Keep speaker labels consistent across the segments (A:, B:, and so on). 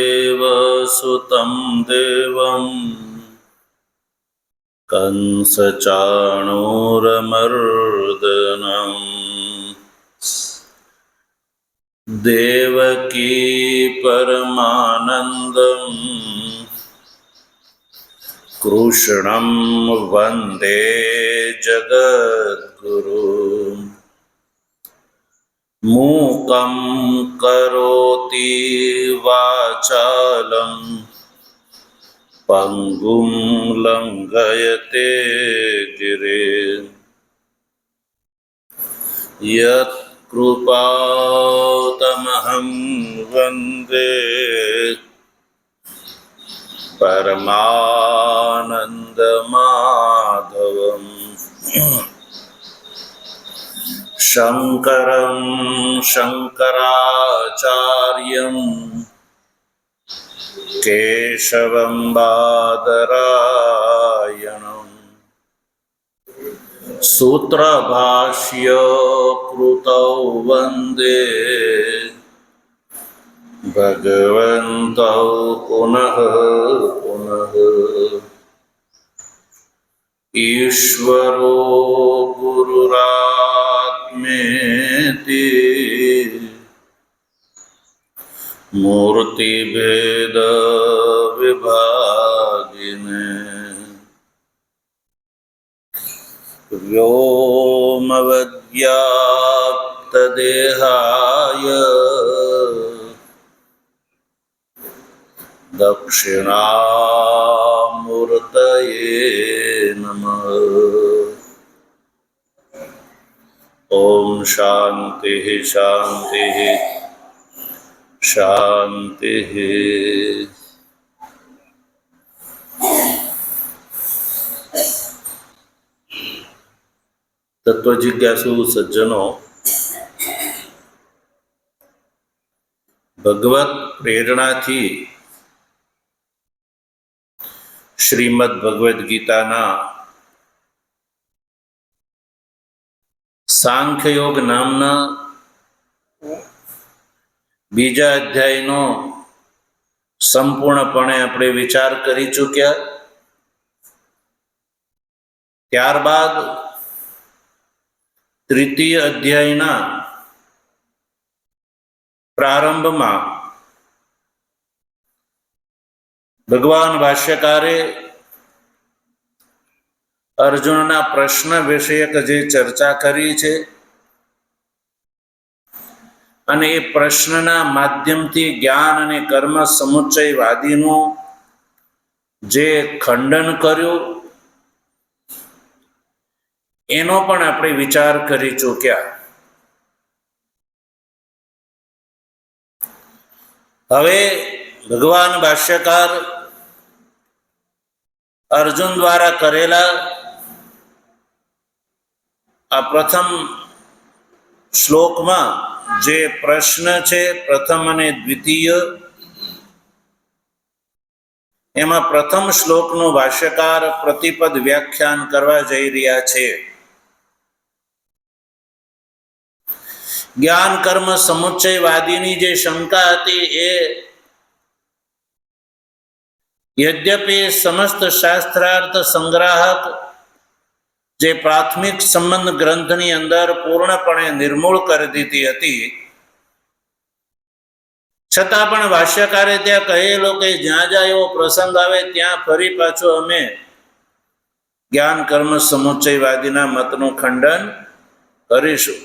A: वसुदेवसुतं देवं कंसचाणूरमर्दनं देवकी परमानन्दं कृष्णं वन्दे जगद्गुरुम् मूकं करोति वाचालं पङ्गुं लङ्घयते गिरिं यत्कृपातमहं वन्दे परमानन्दमाधवम् शङ्करं शङ्कराचार्यं केशवं बादरायणं सूत्रभाष्य कृतौ वन्दे भगवन्तौ पुनः पुनः। ईश्वरो गुरुरात्मेति मूर्तिभेद विभागिने व्योमवद्व्याप्तदेहाय दक्षिणामूर्तये नमः। ओम शांति शांति शांति। तत्वजिज्ञासु सज्जनों, भगवत प्रेरणा थी श्रीमद् भगवद गीता ना सांख्ययोग नामना बीजा अध्यायनो संपूर्णपणे આપણે વિચાર કરી ચૂક્યા। ત્યારબાદ તૃતીય અધ્યાયના પ્રારંભમાં ભગવાન ભાષ્યકારે અર્જુનના પ્રશ્ન વિષયક જે ચર્ચા કરી છે અને એ પ્રશ્નના માધ્યમથી જ્ઞાન અને કર્મ સમુચ્ચયવાદીનું જે ખંડન કર્યું એનો પણ આપણે વિચાર કરી ચૂક્યા। હવે ભગવાન ભાષ્યકાર અર્જુન દ્વારા કરેલા આ પ્રથમ શ્લોકમાં જે પ્રશ્ન છે પ્રથમ અને દ્વિતીય, એમાં પ્રથમ શ્લોકનું ભાષ્યકાર પ્રતિપદ વ્યાખ્યાન કરવા જઈ રહ્યા છે। જ્ઞાન કર્મ સમુચ્ચયવાદીની જે શંકા હતી એ यद्यपि समस्त शास्त्रार्थ संग्राहक जे प्राथमिक संबंध ग्रंथनी अंदर पूर्णपणे निर्मूल कर दीधी हती, छतां पण भाष्यकारे त्यां कहेलो के ज्यां ज्यां एवो प्रसंग आवे त्यां फरी पाछो अमे ज्ञान कर्म समुच्चयवादीना मतनुं खंडन करीशुं।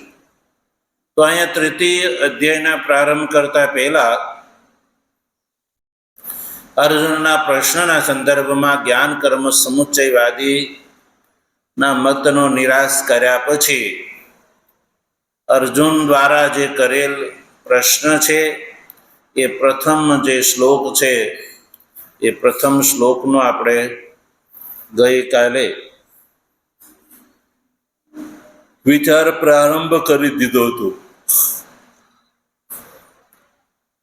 A: तो अहींया तृतीय अध्यायना प्रारंभ करता पहेला अर्जुनना प्रश्नना संदर्भमां ज्ञान कर्म समुच्चयवादी ना मतनो निराश कर्या पछी अर्जुन द्वारा जे करेल प्रश्न छे ए प्रथम जे श्लोक छे ए प्रथम श्लोकनो आपणे गई काले विचार प्रारंभ करी दीधो हतो।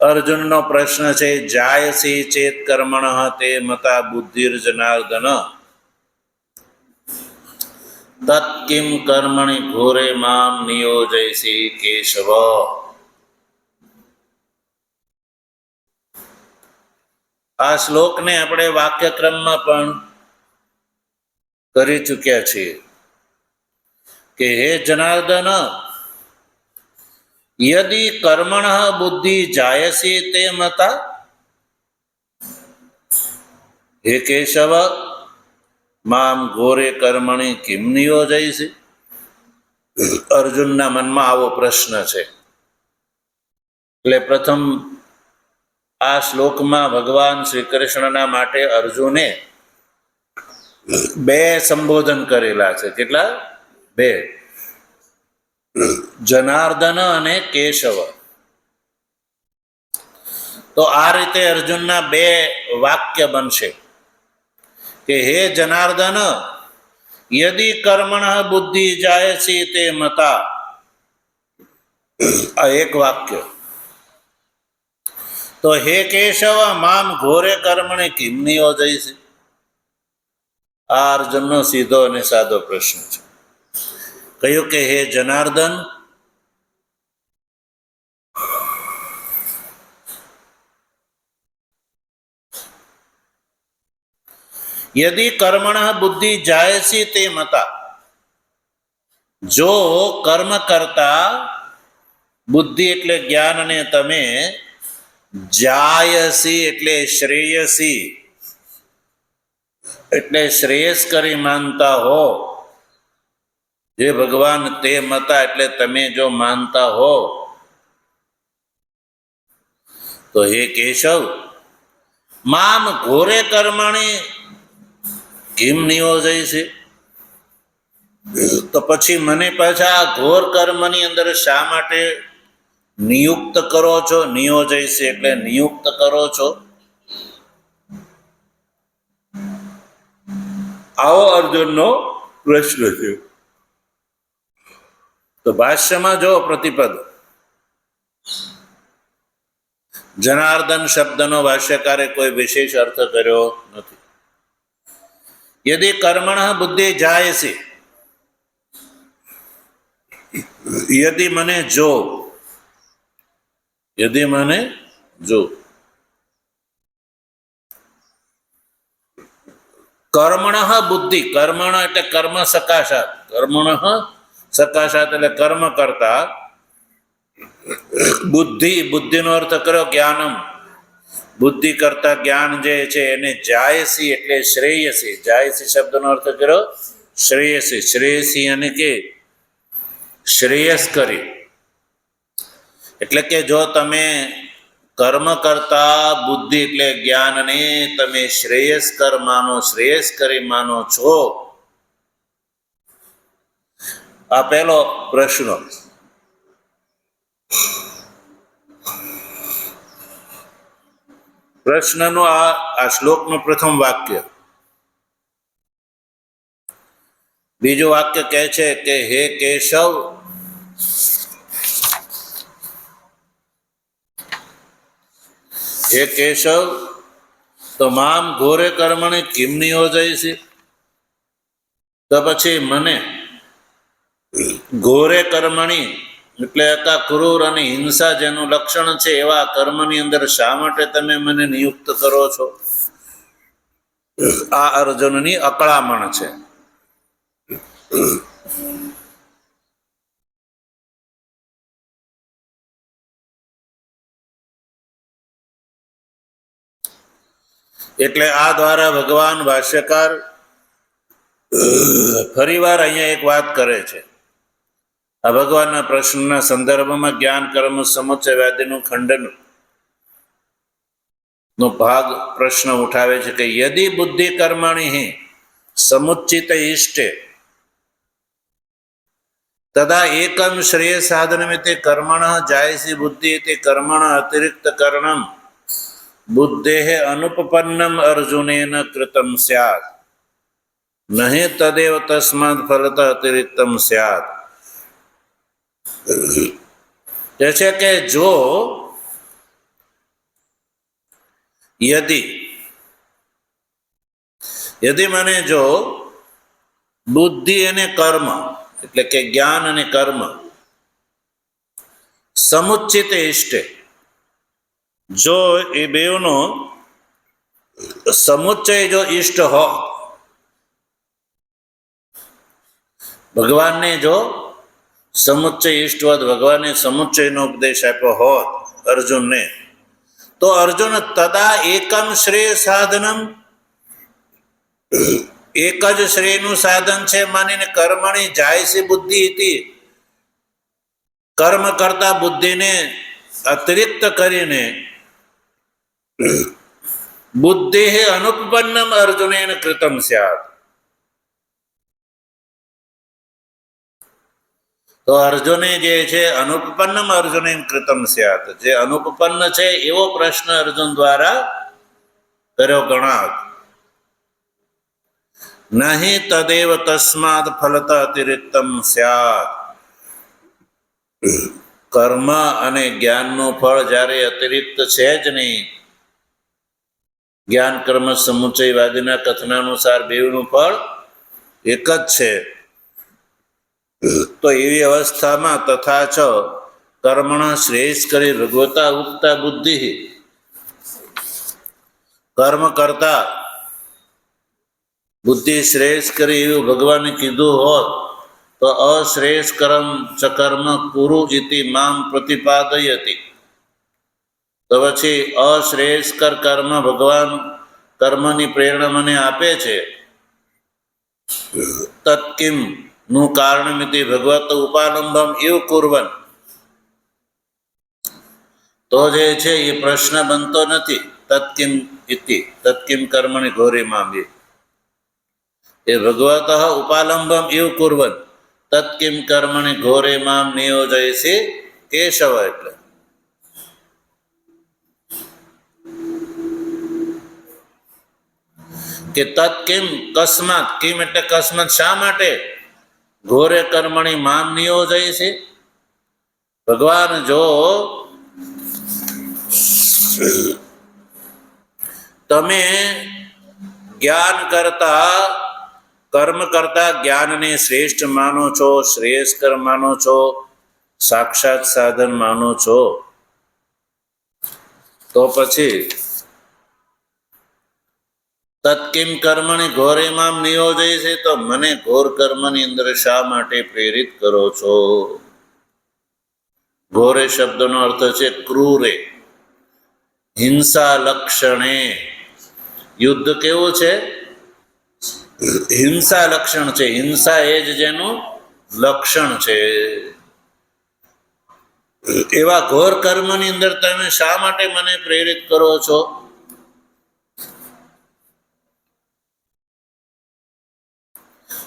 A: अर्जुन नो प्रश्न है जायसी चेत कर्मणः ते मता बुद्धिर्जनार्दन તત્કિમ કર્મણિ ઘોરે મામ નિયોજયસી કેશવ. આ શ્લોકને આપણે વાક્યક્રમમાં પણ કરી ચૂક્યા છીએ કે હે જનાર્દન, યદિ કર્મણ બુદ્ધિ જાયસી તે મતા, હે કેશવ મામ ઘોરે કર્મણિ કિમ નિયોજયસી. અર્જુનના મનમાં આવો પ્રશ્ન છે. એટલે પ્રથમ આ શ્લોકમાં ભગવાન શ્રી કૃષ્ણના માટે અર્જુને બે સંબોધન કરેલા છે. કેટલા? બે. જનાર્દન અને કેશવ. તો આ રીતે અર્જુનના બે વાક્ય બનશે કે હે જનાર્દન, યદિ કર્મણ બુદ્ધિ જાયસી તે મતા. આ એક વાક્ય. તો હે કેશવ મામ ઘોરે કર્મણે કિમ નિયોજયસી. આ અર્જુનનો સીધો અને સાદો પ્રશ્ન છે. કહ્યું કે હે જનાર્દન, યદિ કર્મણ બુદ્ધિ જાયસી તે મતા. જો કર્મ કરતા બુદ્ધિ એટલે જ્ઞાનને તમે જાયસી એટલે શ્રેયસી એટલે શ્રેયસ કરી માનતા હો, જે ભગવાન તે મતા એટલે તમે જો માનતા હો, તો હે કેશવ મામ ઘોરે કર્મણી કિમ નિયોજયસી. તો પછી મને પાછા આ ઘોર કર્મની અંદર શા માટે નિયુક્ત કરો છો? નિયોજયસી એટલે નિયુક્ત કરો છો. આવો અર્જુનનો પ્રશ્ન છે. તો ભાષ્યમાં જો પ્રતિપદ જનાર્દન શબ્દનો ભાષ્યકારે કોઈ વિશેષ અર્થ કર્યો નથી. યદિ કર્મણ બુદ્ધિ જાયસી, યદિ મને જો, યદિ મને જો. કર્મણ બુદ્ધિ, કર્મણ એટલે કર્મ સકાશાત, કર્મણ સકાશાત એટલે કર્મ કરતા. બુદ્ધિ, બુદ્ધિનો અર્થ કર્યો જ્ઞાનમ, બુદ્ધિ કરતા જ્ઞાન જે છે એને જાયસી એટલે શ્રેયસી. જાયસી શબ્દનો અર્થ કર્યો શ્રેયસી. શ્રેયસી અને કે શ્રેયસ કરી. એટલે કે જો તમે કર્મ કરતા બુદ્ધિ એટલે જ્ઞાનને તમે શ્રેયસ્કર માનો, શ્રેયસ કરી માનો છો. આ પહેલો પ્રશ્ન. પ્રશ્નનું આ શ્લોકનું પ્રથમ વાક્ય. બીજું વાક્ય કહે છે કે હે કેશવ, હે કેશવ તો મામ ઘોરે કર્મણે કિમ નિયોજયસી. તો પછી મને ઘોરે કર્મણી એટલે ક્રૂર અને હિંસા જેનું લક્ષણ છે એવા કર્મની અંદર શા માટે તમે મને નિયુક્ત કરો છો? આ અર્જુનની અકળામણ છે. એટલે આ દ્વારા ભગવાન ભાષ્યકાર ફરીવાર અહીંયા એક વાત કરે છે. આ ભગવાનના પ્રશ્નના સંદર્ભમાં જ્ઞાન કર્મ સમુચ્ચયવાદીનું ખંડન નો ભાગ પ્રશ્ન ઉઠાવે છે કે યદિ બુદ્ધિ કર્મણિ સમુચ્ચિત ઇષ્ટે તદા એકમ શ્રેય સાધનમિતિ કર્મણ જાયસી બુદ્ધિ તે કર્મણ અતિરિક્ત કર્ણમ બુદ્ધેઃ અનુપપન્નમ અર્જુનેન કૃતમ સ્યાત નહીં તદેવ તસ્માદ ફલત અતિરિક્તમ સ્યાત. એ છે કે જો યદિ મને જો બુદ્ધિ અને કર્મ એટલે કે જ્ઞાન અને કર્મ સમુચ્ચિત ઇષ્ટે, જો એ બેવનો સમુચ્ચય જો ઈષ્ટ હો, ભગવાનને જો સમુચ્ચય ઈષ્ટ હોત, ભગવાને સમુચ્ચયનો ઉપદેશ આપ્યો હોત અર્જુનને, તો અર્જુન તદા એકમ શ્રેય સાધનમ, એક જ શ્રેયનું સાધન છે માનીને કર્મણી જાય છે બુદ્ધિ હતી, કર્મ કરતા બુદ્ધિને અતિરિક્ત કરીને બુદ્ધિ અનુપન્નમ અર્જુનેન કૃતમ સ્યાત, તો અર્જુને જે છે અનુપન્નમ અર્જુનેન કૃતમ સ્યાત, જે અનુપન્ન છે એવો પ્રશ્ન અર્જુન દ્વારા કર્યો ગણાત. નહીં તદેવ તસ્માદ ફલત અતિરિક્તમ સ્યાત, કર્મ અને જ્ઞાનનું ફળ જ્યારે અતિરિક્ત છે જ નહીં, જ્ઞાન કર્મ સમુચ્ચયવાદીના કથનાનુસાર બેવનું ફળ એક જ છે, તો એવી અવસ્થામાં તથા ચ કર્મણ શ્રેષ્ઠ કરી ભગવતા ઉક્તા બુદ્ધિ, કર્મ કરતા બુદ્ધિ શ્રેષ્ઠ કરી એવું ભગવાને કીધું હોત, તો અશ્રેષ્ઠ કર્મ ચ કર્મ કુરુ ઇતિ મામ પ્રતિપાદયતિ, તો પછી અશ્રેષ્ઠ કર્મ ભગવાન કર્મની પ્રેરણા મને આપે છે. તત્કિમ નું કારણમિતિ ભગવત ઉપાલંબમ એવું કુર્વન, તો જે છે એ પ્રશ્ન બનતો નથી. તત્કિમ ઇતિ તત્કિમ કર્મણી ઘોરી મામી, એ ભગવત ઉપાલંબમ એવું કુર્વન તત્કિમ કર્મણી ઘોરે મામ નિયોજયસી કેશવ, એટલે કે તત્કિમ કસ્માત, કિમ એટલે કસ્માત શા માટે, ઘોરે કર્મણી મામ નિયોજયસી, ભગવાન જો તમે જ્ઞાન કરતા કર્મ કરતા જ્ઞાનને શ્રેષ્ઠ માનો છો, શ્રેયસ્કર માનો છો, સાક્ષાત સાધન માનો છો, તો પછી તત્કિમ કર્મણી ઘોરે મામ નિયોજય છે, તો મને ઘોર કર્મની અંદર શા માટે પ્રેરિત કરો છો. ઘોરે શબ્દનો અર્થ છે ક્રૂરે, હિંસા લક્ષણે, યુદ્ધ કેવું છે, હિંસા લક્ષણ છે, હિંસા એ જ જેનું લક્ષણ છે, એવા ઘોર કર્મની અંદર તમે શા માટે મને પ્રેરિત કરો છો.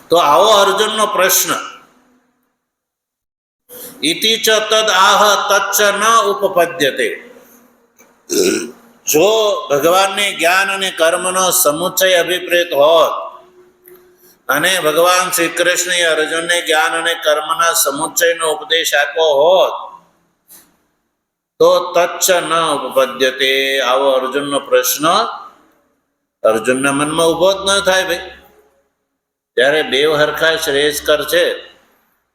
A: તો આવો અર્જુનનો પ્રશ્ન, ઇતિ ચ તદ આહ તચ્ચ ન ઉપપદ્યતે, જો ભગવાનને જ્ઞાન અને કર્મનો સમુચ્ચય અભિપ્રેત હોત અને ભગવાન શ્રી કૃષ્ણએ અર્જુનને જ્ઞાન અને કર્મના સમુચ્ચયનો ઉપદેશ આપ્યો હોત, તો તચ્ચ ન ઉપપદ્યતે, આવો અર્જુનનો પ્રશ્ન અર્જુનના મનમાં ઉભો જ ન થાય. ભાઈ, ત્યારે બે હરખા શ્રેષ્ઠકર છે,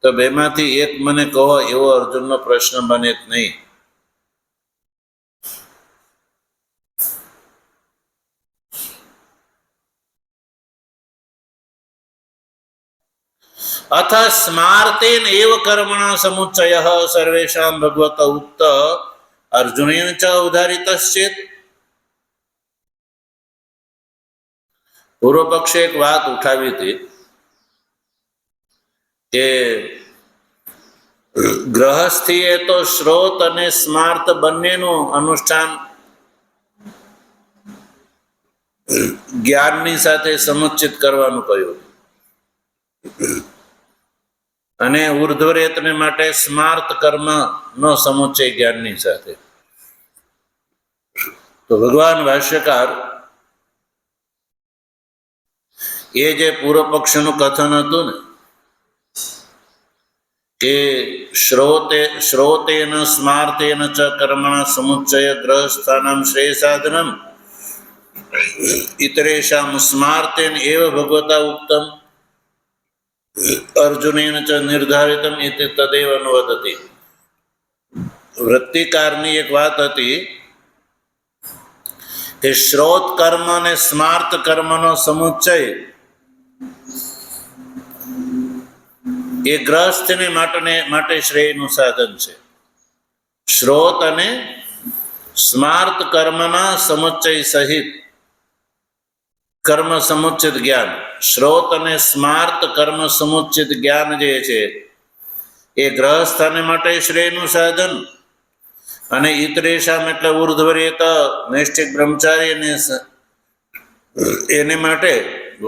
A: તો બેમાંથી એક મને કહો, એવો અર્જુનનો પ્રશ્ન બને જ નહીં. અથ સ્માર્તેન એવ કર્મણા સમુચ્ચય સર્વેષાં ભગવત ઉક્ત અર્જુનેન ચ ઉદાહરિતશ્ચેત. પૂર્વ પક્ષે એક વાત ઉઠાવી હતી કે ગ્રહસ્થીએ તો શ્રોત અને સ્માર્ત બંનેનું અનુષ્ઠાન જ્ઞાનની સાથે સમુચ્ચિત કરવાનું કહ્યું, અને ઉર્ધ્વરેતને માટે સ્માર્ત કર્મ નો સમુચ્ચય જ્ઞાનની સાથે. તો ભગવાન ભાષ્યકાર એ જે પૂર્વ પક્ષનું કથન હતું ને કે શ્રોતેન સ્માર્તેન ચ કર્મણા સમુચ્ચય ગ્રહસ્થાનામ શ્રેય સાધનમ ઇતરેષામ સ્માર્તેન એવ ભગવતા ઉક્તમ, અર્જુનેન ચ નિર્ધારિતમ ઇતિ તદેવ અનુવદતી. વૃત્તિકારની એક વાત હતી કે શ્રોત કર્મ અને સ્માર્ત કર્મનો સમુચ્ચય એ ગ્રહસ્થને માટે શ્રેયનું સાધન છે. શ્રોત અને સ્માર્ત કર્મના સમુચ્ચય સહિત કર્મ સમુચ્ચિત જ્ઞાન, શ્રોત અને સ્માર્ત કર્મ સમુચ્ચિત જ્ઞાન જે છે એ ગ્રહસ્થાને માટે શ્રેયનું સાધન અને ઈતરેશામ એટલે ઉર્ધ્વરેત નૈષ્ઠિક બ્રહ્મચારી એને માટે,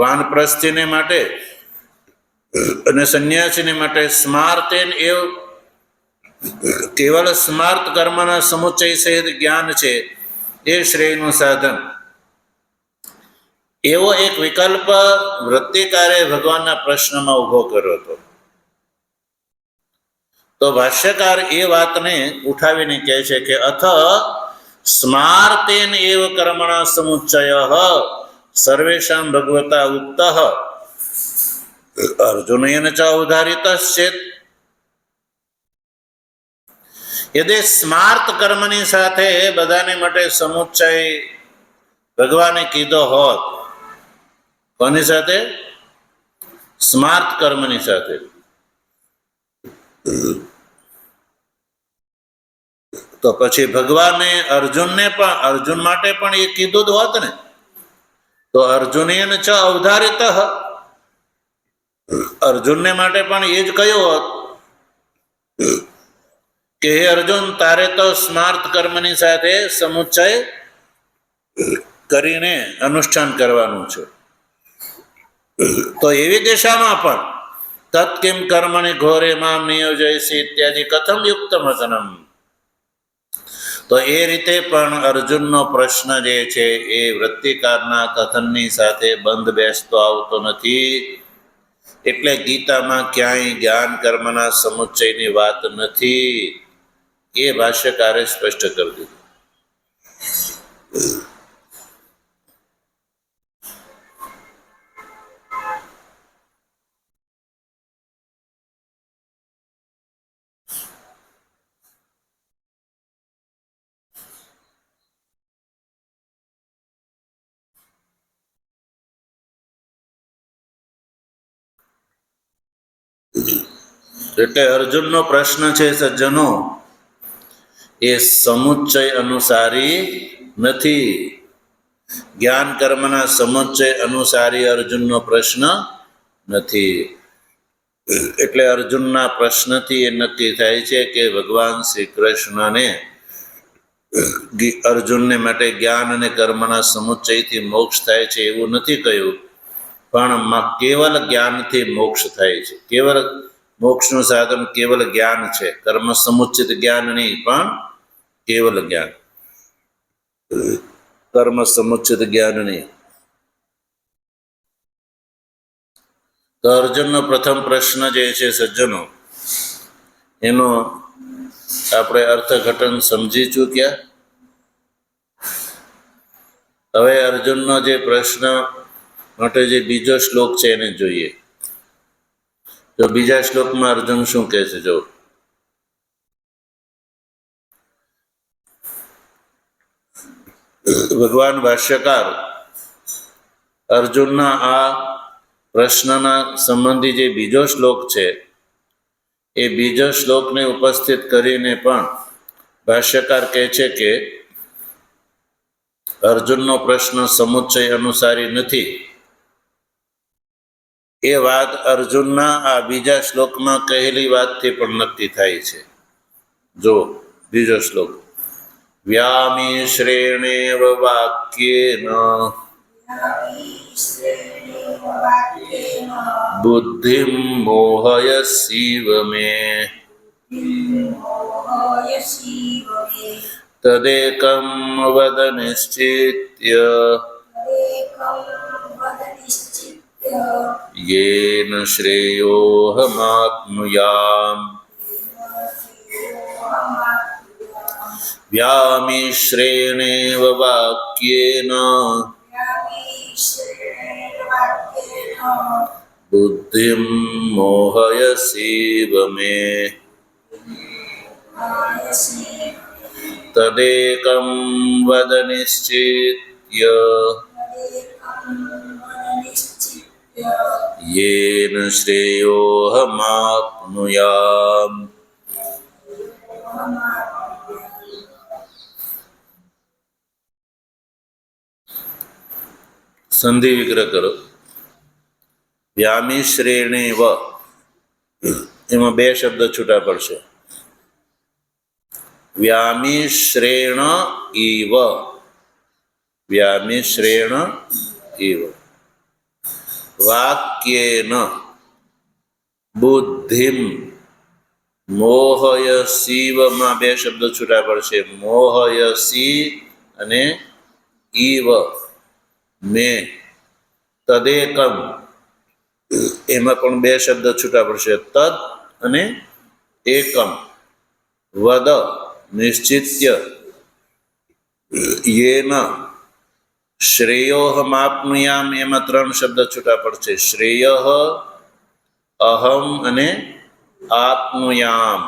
A: વાનપ્રસ્થીને માટે અને સંન્યાસીને માટે સ્માર્તેન એવ કેવલ સ્માર્ત કર્મના સમુચ્ચય સહિત જ્ઞાન છે એ શ્રેયનું સાધન. એવો એક વિકલ્પ વૃત્તિકારે ભગવાનના પ્રશ્નમાં ઉભો કર્યો હતો. તો ભાષ્યકાર એ વાતને ઉઠાવીને કહે છે કે અથ સ્માર્તેન એવ કર્મણા સમુચ્ચય સર્વેષાં ભગવતા ઉક્ત અર્જુનેન ચ ઉદાહરિતશ્ચેત. યદિ સ્માર્ત કર્મની સાથે બધાને માટે સમુચ્ચય ભગવાને કીધો હોત, કોની સાથે? સ્માર્ત કર્મની સાથે. તો પછી ભગવાને અર્જુન માટે પણ એ કીધું જ હોત ને. તો અર્જુનેન ચ અવધારિત, અર્જુનને માટે પણ એ જ કહ્યું હોત કે હે અર્જુન, તારે તો સ્માર્ત કર્મની સાથે સમુચ્ચય કરીને અનુષ્ઠાન કરવાનું છે. તો એવી દિશામાં પણ તત્કિમ કર્મણિ ઘોરે મામ નિયોજયસી ઇત્યાદિ કથમ યુક્તમ વચનમ. તો એ રીતે પણ અર્જુનનો પ્રશ્ન જે છે એ વૃત્તિકારના કથનની સાથે બંધ બેસતો આવતો નથી. એટલે ગીતામાં ક્યાંય જ્ઞાન કર્મના સમુચ્ચયની વાત નથી, એ ભાષ્યકારે સ્પષ્ટ કરી દીધું. એટલે અર્જુનનો પ્રશ્ન છે સજ્જનો એ સમુચ્ચય અનુસારી નથી. જ્ઞાન કર્મના સમુચ્ચય અનુસારી અર્જુનનો પ્રશ્ન નથી. એટલે અર્જુનના પ્રશ્નથી એ નક્કી થાય છે કે ભગવાન શ્રી કૃષ્ણને અર્જુનને માટે જ્ઞાન અને કર્મના સમુચ્ચયથી મોક્ષ થાય છે એવું નથી કહ્યું, પણ કેવલ જ્ઞાનથી મોક્ષ થાય છે. કેવલ મોક્ષનું સાધન કેવલ જ્ઞાન છે, કર્મ સમુચ્ચિત જ્ઞાન નહીં, પણ કેવલ જ્ઞાન, કર્મ સમુચ્ચિત જ્ઞાન નહીં. તો અર્જુનનો પ્રથમ પ્રશ્ન જે છે સજ્જનો, એનો આપણે અર્થઘટન સમજી ચૂક્યા. હવે અર્જુનનો જે પ્રશ્ન માટે જે બીજો શ્લોક છે એને જોઈએ. તો બીજા શ્લોકમાં અર્જુન શું કહે છે જો. ભગવાન ભાષ્યકાર અર્જુનના આ પ્રશ્નના સંબંધી જે બીજો શ્લોક છે એ બીજો શ્લોકને ઉપસ્થિત કરીને પણ ભાષ્યકાર કહે છે કે અર્જુનનો પ્રશ્ન સમુચ્ચય અનુસારી નથી. એ વાત અર્જુનના આ બીજા શ્લોકમાં કહેલી વાતથી પણ નક્કી થાય છે. જો બીજો શ્લોક, વ્યામિશ્રેણેવ વાક્યેન બુદ્ધિમ મોહયસીવ મે તદેકં વદ નિશ્ચિત્ય યેન શ્રેયોહમાપ્નુયામ. વ્યામિશ્રેણેવ વાક્યેન बुद्धिं मोहयसीव मे तदेकं वद निश्चित्य येन श्रेयोऽहमाप्नुयाम्। संधि विग्रह करो। व्यामिश्रेणेव एमां बे शब्द छूटा पड़शे। व्यामिश्रेण इव, व्यामिश्रेण इव। वाक्येन बुद्धिं मोहयसीव में बे शब्द छूटा पड़शे। मोहयसी अने इव मे तदेकम एमां पण बे शब्द छूटा पड़शे। तद अने एकम वद निश्चित्य येन श्रेयोऽहमाप्नुयाम एमां त्रण शब्द छूटा पड़शे। श्रेयः अहम अने आप्नुयाम।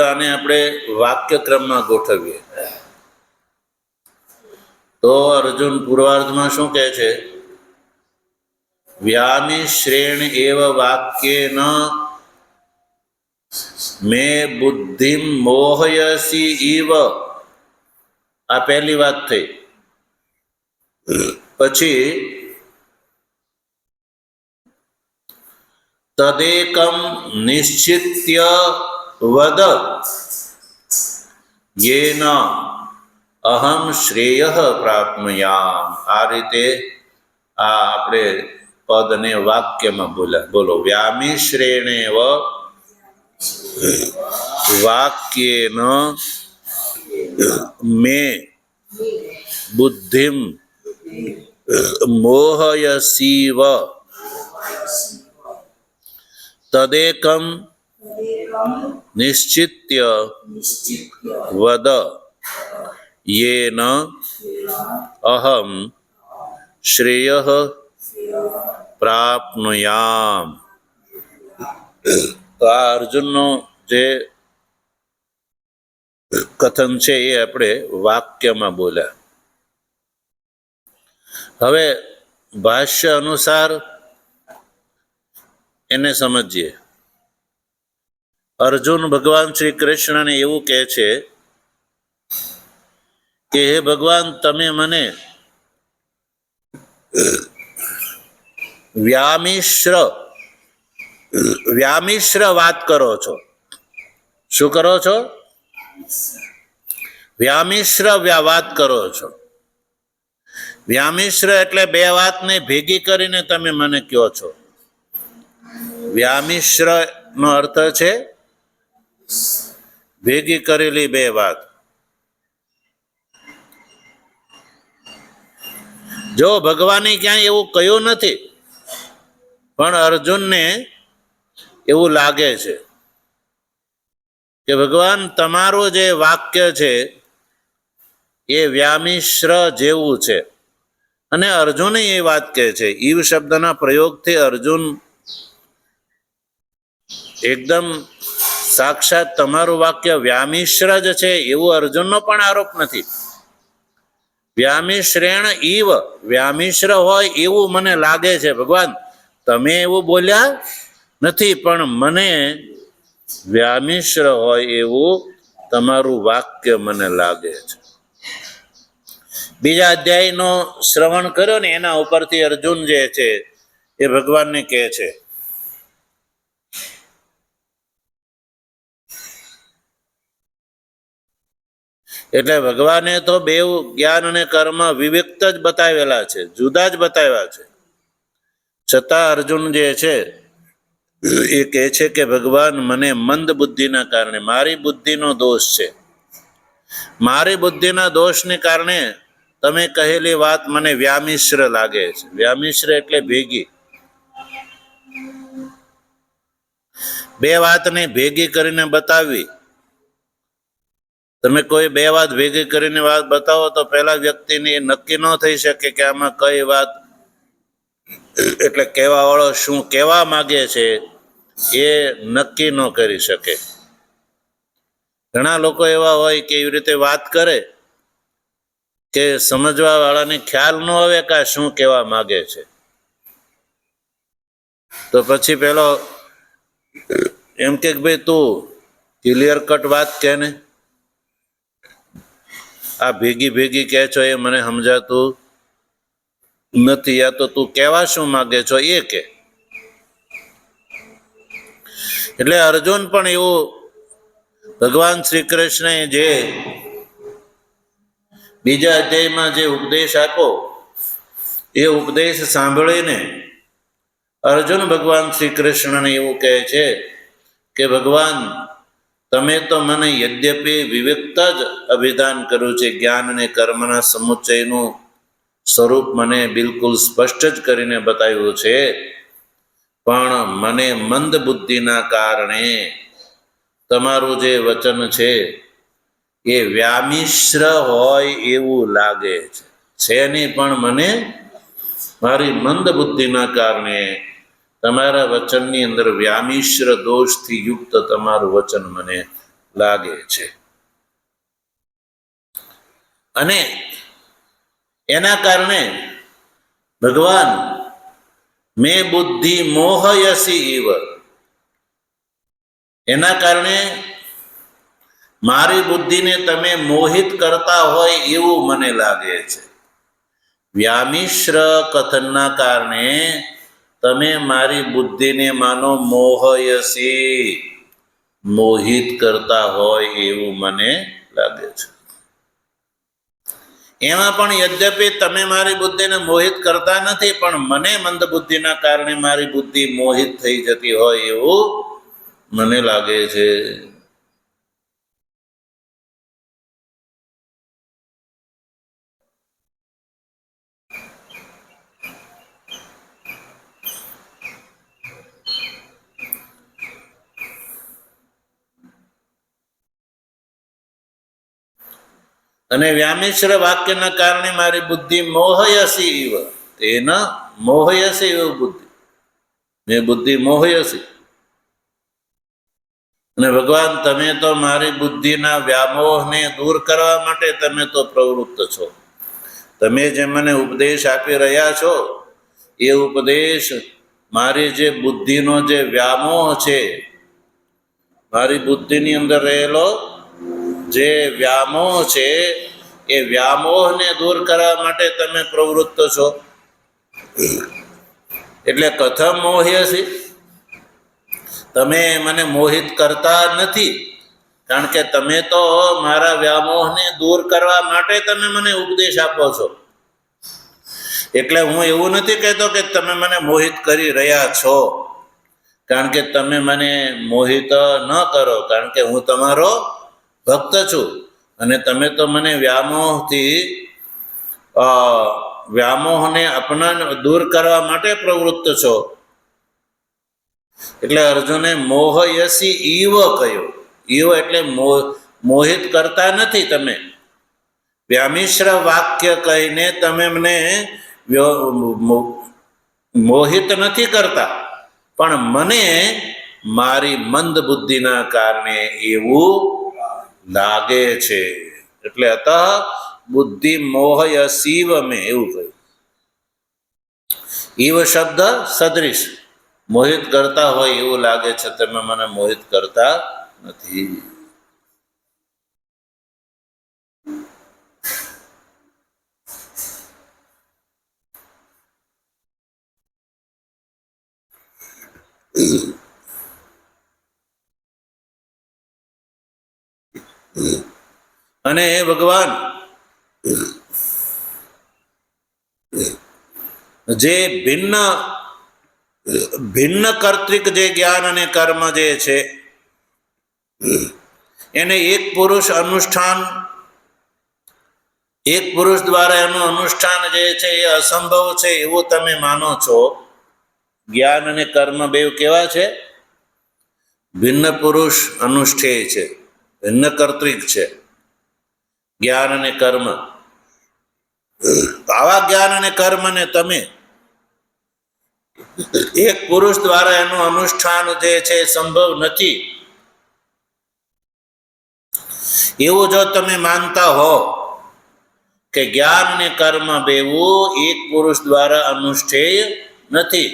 A: आने आपणे वाक्यक्रम में गोठवीए तो अर्जुन पूर्वार्ध में शुं कहे छे? व्यामिश्रेण एव वाक्येन मे बुद्धिं मोहयसी इव। आ पहली बात थई। पछी तदेकम निश्चित्य वद येन अहम श्रेयः प्राप्नुयाम। आ रीते आपणे पद ने वाक्य में बोला। बोलो। व्यामिश्रेणेव वाक्येन मे बुद्धिं मोहयसीव तदेकं निश्चित्य वद येन अहम श्रेयः प्राप्नुयाम। तो आ अर्जुननो जे कथन छे ए आपणे वाक्य में बोल्या। हवे भाष्य अनुसार एने समझिए। अर्जुन भगवान श्री कृष्ण ने एवं कहे छे कि हे भगवान तमे मने व्यामिश्र बात करो छो। शू करो छो? व्यामिश्र बात करो छो। व्यामिश्र एटले बे वात ने भेगी करीने तमे मने कहो छो। व्यामिश्र नो अर्थ छे भेगी करेली बे वात। जो भगवाने क्या एवं कह्युं नथी, पण अर्जुन ने एवं लागे छे कि भगवान तमारो जे वाक्य छे ए व्यामिश्र जेवुं छे। अने अर्जुन ये बात कहे छे। ईव शब्दना प्रयोगथी अर्जुन एकदम साक्षात तमारुं वाक्य व्यामिश्र ज छे एवुं अर्जुननो पण आरोप नथी। व्यामिश्रेण इव, व्यामिश्र होय एवुं मने लागे छे। भगवान तमे एवुं बोल्या नथी, पण मने व्यामिश्र होय एवुं तमारुं वाक्य मने लागे छे। बीजा अध्याय नो श्रवण कर्यो ने एना उपरथी अर्जुन जे छे ए भगवान ने कहे छे एटले भगवाने तो बेव ज्ञान अने कर्म विविक्त ज बतावेला छे, जुदा ज बताव्या छे। छतां अर्जुन जे छे ए कहे छे के भगवान मने मंद बुद्धिना कारणे मारी बुद्धिनो दोष छे। मारी बुद्धिना दोषने कारणे तमे कहेली वात मने व्यामिश्र लागे छे। व्यामिश्र एटले भेगी। बे वातने भेगी करीने बतावी તમે કોઈ બે વાત ભેગી કરીને વાત બતાવો તો પેલા વ્યક્તિની નક્કી ન થઈ શકે કે આમાં કઈ વાત એટલે કહેવા વાળો શું કહેવા માંગે છે એ નક્કી ન કરી શકે. ઘણા લોકો એવા હોય કે એવી રીતે વાત કરે કે સમજવા વાળાને ખ્યાલ ન આવે કે આ શું કહેવા માંગે છે. તો પછી પેલો એમ કે ભાઈ તું ક્લિયર કટ વાત કે ને, આ ભેગી ભેગી કહે છો એ મને સમજાતું નથી, યા તો તું કહેવા શું માંગે છો એ કે. એટલે અર્જુન પણ એવું ભગવાન શ્રી કૃષ્ણએ જે બીજા અધ્યાયમાં જે ઉપદેશ આપ્યો એ ઉપદેશ સાંભળીને અર્જુન ભગવાન શ્રી કૃષ્ણને એવું કહે છે કે ભગવાન તમે તો મને યદ્યપિ વિવેકતા જ અભિધાન કર્યું છે, જ્ઞાન અને કર્મના સમુચ્ચયનું સ્વરૂપ મને બિલકુલ સ્પષ્ટ જ કરીને બતાવ્યું છે, પણ મને મંદ બુદ્ધિના કારણે તમારું જે વચન છે એ વ્યામિશ્ર હોય એવું લાગે છે નહીં, પણ મને મારી મંદ બુદ્ધિના કારણે તમારા વચનની અંદર વ્યામિશ્ર દોષથી યુક્ત તમારું વચન મને લાગે છે. અને એના કારણે ભગવાન મેં બુદ્ધિ મોહયસી ઇવ, એના કારણે મારી બુદ્ધિને તમે મોહિત કરતા હોય એવું મને લાગે છે. વ્યામિશ્ર કથનના કારણે તમે મારી બુદ્ધિને માનો મોહયસી, મોહિત કરતા હોય એવું મને લાગે છે. એમાં પણ યદ્યપિ તમે મારી બુદ્ધિને મોહિત કરતા નથી, પણ મને મંદ બુદ્ધિના કારણે મારી બુદ્ધિ મોહિત થઈ જતી હોય એવું મને લાગે છે. અને વ્યામિશ્ર વાક્યના કારણે મારી બુદ્ધિ મોહયસી ઇવ, તેના મોહયસી એવ બુદ્ધિ, મેં બુદ્ધિ મોહયસી. અને ભગવાન તમે તો મારી બુદ્ધિના વ્યામોહને દૂર કરવા માટે તમે તો પ્રવૃત્ત છો. તમે જે મને ઉપદેશ આપી રહ્યા છો એ ઉપદેશ મારી જે બુદ્ધિનો જે વ્યામોહ છે, મારી બુદ્ધિની અંદર રહેલો જે વ્યામોહ છે એ વ્યામોહને દૂર કરવા માટે તમે પ્રવૃત્ત છો. એટલે કથમ મોહ્યસી, તમે મને મોહિત કરતા નથી, કારણ કે તમે તો મારા વ્યામોહને દૂર કરવા માટે તમે મને ઉપદેશ આપો છો. એટલે હું એવું નથી કહેતો કે તમે મને મોહિત કરી રહ્યા છો, કારણ કે તમે મને મોહિત ન કરો, કારણ કે હું તમારો ભક્ત છું અને તમે તો મને વ્યામોહને દૂર કરવા માટે પ્રવૃત્ત છો. એટલે અર્જુને મોહયસી ઈવ કહ્યું. ઈવ એટલે મોહિત કરતા નથી, તમે વ્યામિશ્ર વાક્ય કહીને તમે મને મોહિત નથી કરતા, પણ મને મારી મંદ બુદ્ધિના કારણે એવું લાગે છે. એટલે અતઃ બુદ્ધિ મોહયસીવ મેં એવું કહ્યું. ઈવ શબ્દ સદૃશ, મોહિત કરતા હોય એવું લાગે છે, તમે મને મોહિત કરતા નથી. અને ભગવાન જે ભિન્ન કર્તૃક જે જ્ઞાન અને કર્મ જે છે એને એક પુરુષ દ્વારા એનું અનુષ્ઠાન જે છે એ અસંભવ છે એવું તમે માનો છો. જ્ઞાન અને કર્મ બેવ કેવા છે? ભિન્ન પુરુષ અનુષ્ઠેય છે, ભિન્ન કર્તૃક છે. જ્ઞાન અને કર્મ, આવા જ્ઞાન અને કર્મને તમે એક પુરુષ દ્વારા એનું અનુષ્ઠાન જે છે સંભવ નથી એવું જો તમે માનતા હો કે જ્ઞાન અને કર્મ બેવું એક પુરુષ દ્વારા અનુષ્ઠેય નથી,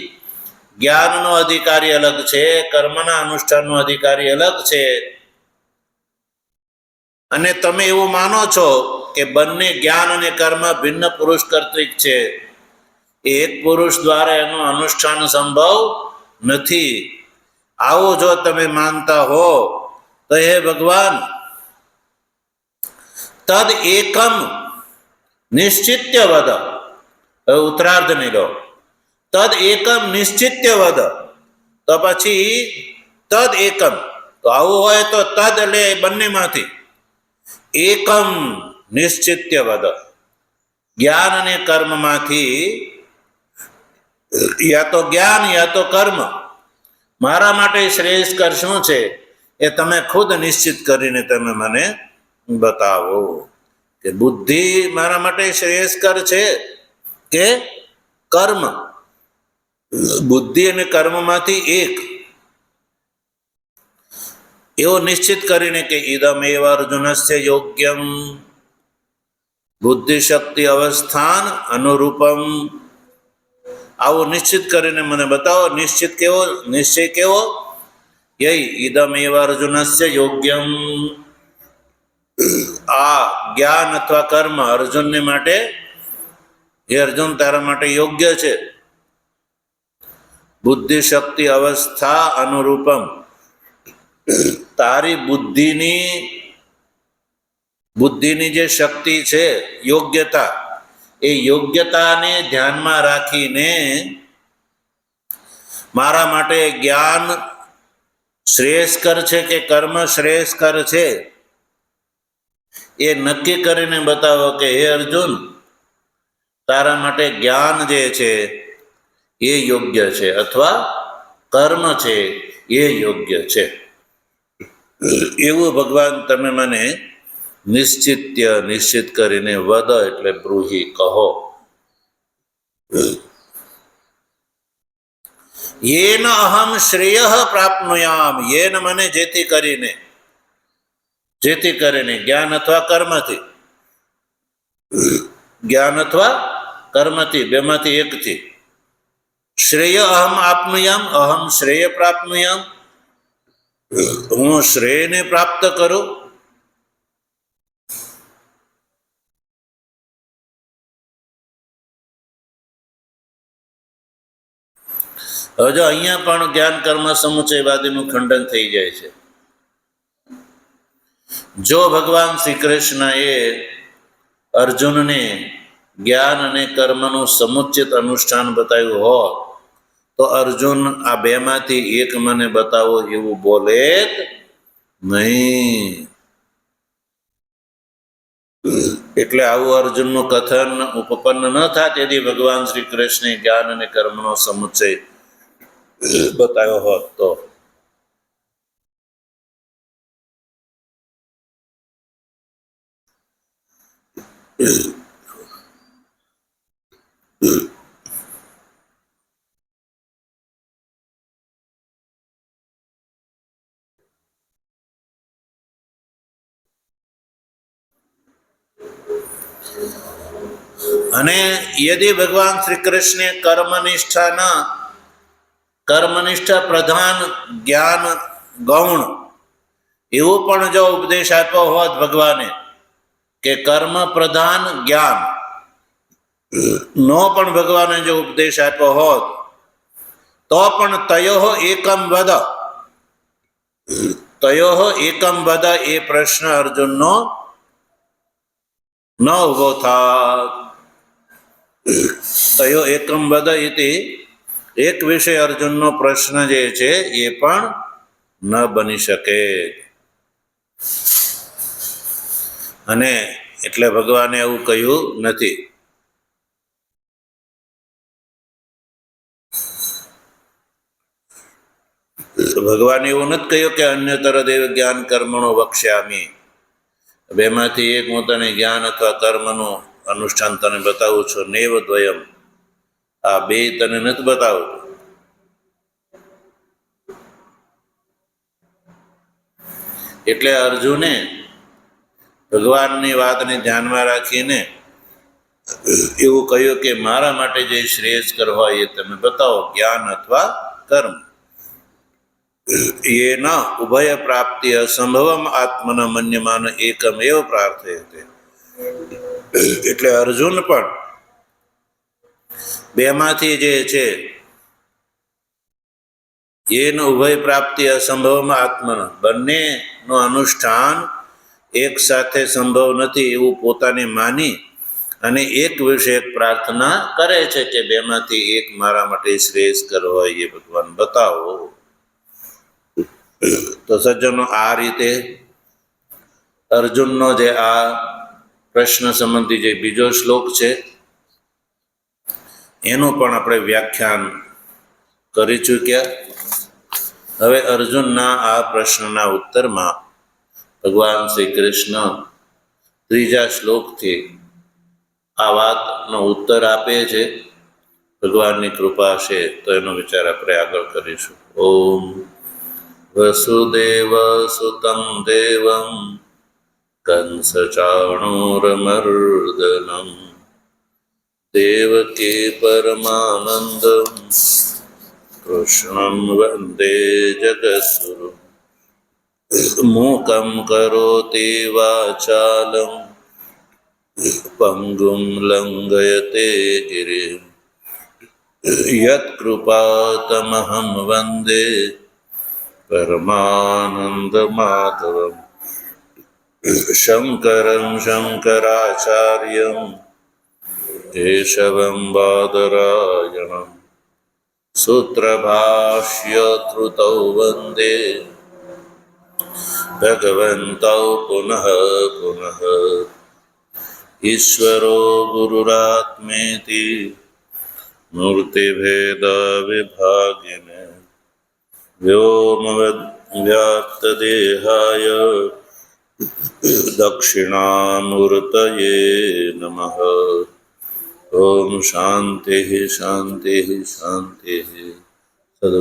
A: જ્ઞાનનો અધિકારી અલગ છે, કર્મના અનુષ્ઠાનનો અધિકારી અલગ છે, અને તમે એવું માનો છો કે બંને જ્ઞાન અને કર્મ ભિન્ન પુરુષ કર્તૃક છે, એક પુરુષ દ્વારા એનું અનુષ્ઠાન સંભવ નથી, આવું જો તમે માનતા હો તો હે ભગવાન, તદ એકમ નિશ્ચિત્ય વદ, હવે ઉત્તરાર્ધ નહીં લો, તદ એકમ નિશ્ચિત્ય વદ, તો પછી તદ એકમ, તો આવું હોય તો તદ એટલે બંનેમાંથી એકમ નિશ્ચિત્ય વદ, જ્ઞાન અને કર્મમાંથી યા તો જ્ઞાન યા તો કર્મ મારા માટે શ્રેયસ્કર શું છે એ તમે ખુદ નિશ્ચિત કરીને તમે મને બતાવો કે બુદ્ધિ મારા માટે શ્રેયસ્કર છે કે કર્મ, બુદ્ધિ અને કર્મમાંથી એક, એવો નિશ્ચિત કરીને કે ઇદમેવ અર્જુનસ્ય યોગ્યમ બુદ્ધિ શક્તિ અવસ્થાન અનુરૂપમ, આવું નિશ્ચિત કરીને મને બતાવો. નિશ્ચિત કેવો, નિશ્ચય કેવો? યૈ ઇદમેવ અર્જુનસ્ય યોગ્યમ, આ જ્ઞાન અથવા કર્મ અર્જુનને માટે, એ અર્જુન તારા માટે યોગ્ય છે. બુદ્ધિ શક્તિ અવસ્થા અનુરૂપમ, તારી બુદ્ધિની જે શક્તિ છે, યોગ્યતા, એ યોગ્યતાને ધ્યાનમાં રાખીને મારા માટે જ્ઞાન શ્રેયસ્કર છે કે કર્મ શ્રેયસ્કર છે એ નક્કી કરીને બતાવો કે હે અર્જુન, તારા માટે જ્ઞાન જે છે એ યોગ્ય છે અથવા કર્મ છે એ યોગ્ય છે, એવું ભગવાન તમે મને નિશ્ચિત કરીને વદ એટલે બ્રૂહી કહો. યેન અહમ શ્રેય પ્રાપ્નુયામ, યેન મને જેથી કરીને જ્ઞાન અથવા કર્મથી, જ્ઞાન અથવા કર્મથી બેમાંથી એકથી, શ્રેય અહમ આપનુયામ, અહમ શ્રેય પ્રાપ્નુયામ, હું શ્રેયને પ્રાપ્ત કરું. હવે જો અહીંયા પણ જ્ઞાન કર્મ સમુચયવાદીનું ખંડન થઈ જાય છે. જો ભગવાન શ્રી કૃષ્ણએ અર્જુનને જ્ઞાન અને કર્મનું સમુચિત અનુષ્ઠાન બતાવ્યું હોત તો અર્જુન આ બેમાંથી એક મને બતાવો એવું બોલે નહીં. એટલે આવું અર્જુનનું કથન ઉપપન્ન ન થાય તેથી ભગવાન શ્રી કૃષ્ણે જ્ઞાન અને કર્મનો સમુચય બતાવ્યો હોત તો. અને યદિ ભગવાન શ્રી કૃષ્ણે કર્મનિષ્ઠા પ્રધાન જ્ઞાન ગૌણ એવું પણ જો ઉપદેશ આપ્યો હોત ભગવાને કે કર્મ પ્રધાન જ્ઞાન નો પણ ભગવાને જો ઉપદેશ આપ્યો હોત તો પણ તયો એકમ વદ એ પ્રશ્ન અર્જુનનો ન ઉભો થાત. તયો એકમ વદ ઇતિ, એક વિષય અર્જુનનો પ્રશ્ન જે છે એ પણ ન બની શકે. અને એટલે ભગવાને એવું કહ્યું નથી. ભગવાને એવું નથી કહ્યું કે અન્યતર દેવ જ્ઞાન કર્મણો વક્ષ્યામિ, બેમાંથી એક હું તને જ્ઞાન અથવા કર્મનું અનુષ્ઠાન તને બતાવું છું, નૈવ દ્વયમ, આ બે તને નથી બતાવતો. એટલે અર્જુને ભગવાનની વાતને ધ્યાનમાં રાખીને એવું કહ્યું કે મારા માટે જે શ્રેયસ્કર હોય એ તમે બતાવો, જ્ઞાન અથવા કર્મ. એ ન ઉભય પ્રાપ્તિ અસંભવમ આત્મના મન્યમાન એકમ એવ પ્રાર્થયતે. એટલે અર્જુન પણ બેમાંથી જે છે એનો ઉભય પ્રાપ્તિ અસંભવમાં આત્મના, બંનેનું અનુષ્ઠાન એક સાથે સંભવ નથી એવું પોતાને માની અને એક વિશે એક પ્રાર્થના કરે છે કે બેમાંથી એક મારા માટે શ્રેયસ્કર હોય એ ભગવાન બતાવો. તો સજ્જનો, આ રીતે અર્જુનનો જે આ પ્રશ્ન સંબંધી જે બીજો શ્લોક છે એનું પણ આપણે વ્યાખ્યાન કરી ચૂક્યા. હવે અર્જુનના આ પ્રશ્નના ઉત્તરમાં ભગવાન શ્રી કૃષ્ણ ત્રીજા શ્લોકથી આ વાતનો ઉત્તર આપે છે. ભગવાનની કૃપા છે તો એનો વિચાર આપણે આગળ કરીશું. ઓમ વસુદેવ સુતં દેવં કંસચાણૂરમર્દનમ દેવકી પરમાનંદમ કૃષ્ણં વંદે જગદ્ગુરું. મૂકં કરોતિ વાચાલં પંગું લંઘયતે ગિરિં યત્કૃપાતમહં વંદે પરમાનંદમાધવમ. શંકરં શંકરાચાર્યં કેશવં બાદરાયણં સૂત્રભાષ્યકૃતૌ વંદે ભગવन्तૌ પુનઃ પુનઃ. ઈશ્વરો ગુરુરાત્મેતિ મૂર્તિભેદવિભાગિને વ્યોમવ્યાપ્તદેહાય દક્ષિણામૂર્તયે નમઃ. ઓમ શાંતિ શાંતિ શાંતિ. સદગુરુ